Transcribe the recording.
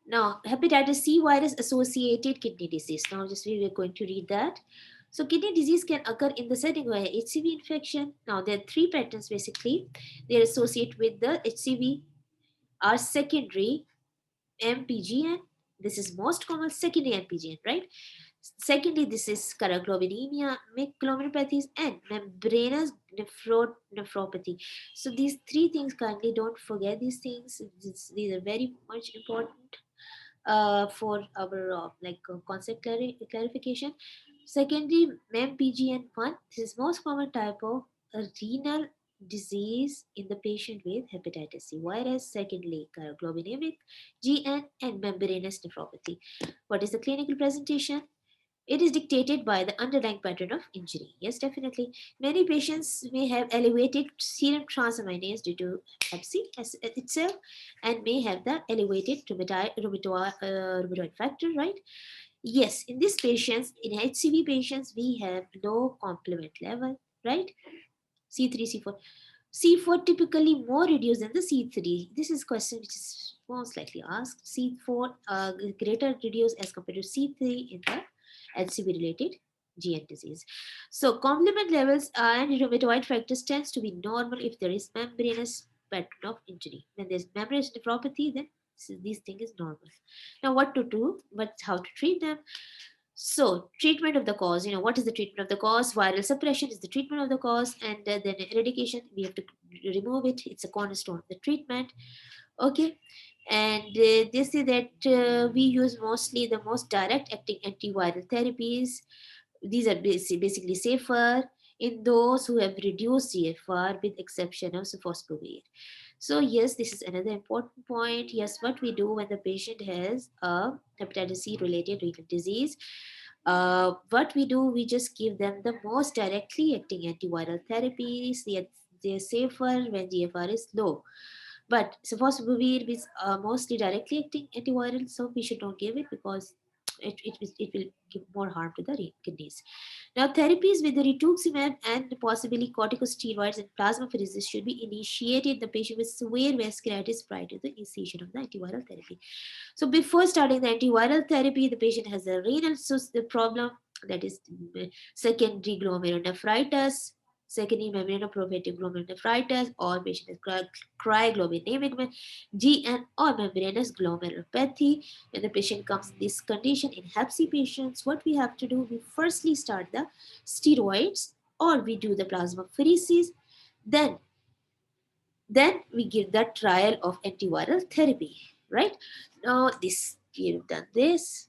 Now, hepatitis C virus associated kidney disease. Now, just we are going to read that. So, kidney disease can occur in the setting of HCV infection. Now, there are three patterns basically. They are associated with the HCV, are secondary MPGN. This is most common secondary MPGN, right? Secondly, this is caraglobulinemia, glomerulopathies, and membranous nephropathy. So these three things, kindly don't forget these things. These are very much important for our concept clarification. Secondly, MPGN1. This is most common type of renal disease in the patient with hepatitis C virus. Secondly, globinemic GN and membranous nephropathy. What is the clinical presentation? It is dictated by the underlying pattern of injury. Yes, definitely. Many patients may have elevated serum transaminase due to Hep C itself and may have the elevated rheumatoid factor, right? Yes, in these patients, in HCV patients, we have low complement level, right? C3, C4. C4 typically more reduced than the C3. This is question which is most likely asked. C4 greater reduced as compared to C3 in the HCV related GN disease. So complement levels and rheumatoid factors tends to be normal if there is membranous pattern of injury. When there's membranous nephropathy, then this thing is normal. Now what to do, but how to treat them? So, treatment of the cause, what is the treatment of the cause? Viral suppression is the treatment of the cause, and then eradication, we have to remove it. It's a cornerstone of the treatment. Okay, and they say that we use mostly the most direct acting antiviral therapies. These are basically safer in those who have reduced CFR, with exception of sofosbuvir. So yes, this is another important point. Yes, what we do when the patient has a hepatitis C related renal disease, what we do, we just give them the most directly acting antiviral therapies. They're safer when GFR is low. But sofosbuvir is mostly directly acting antiviral, so we should not give it because it will give more harm to the kidneys. Now, therapies with the rituximab and possibly corticosteroids and plasmapheresis should be initiated in the patient with severe vasculitis prior to the initiation of the antiviral therapy. So, before starting the antiviral therapy, the patient has a renal problem, that is secondary glomerulonephritis, secondary membranoproliferative glomerulonephritis, or patient has cryoglobulinemic GN or membranous glomerulopathy. When the patient comes in this condition in Hep C patients, what we have to do, we firstly start the steroids or we do the plasmapheresis, then we give the trial of antiviral therapy, right? Now this, we have done this.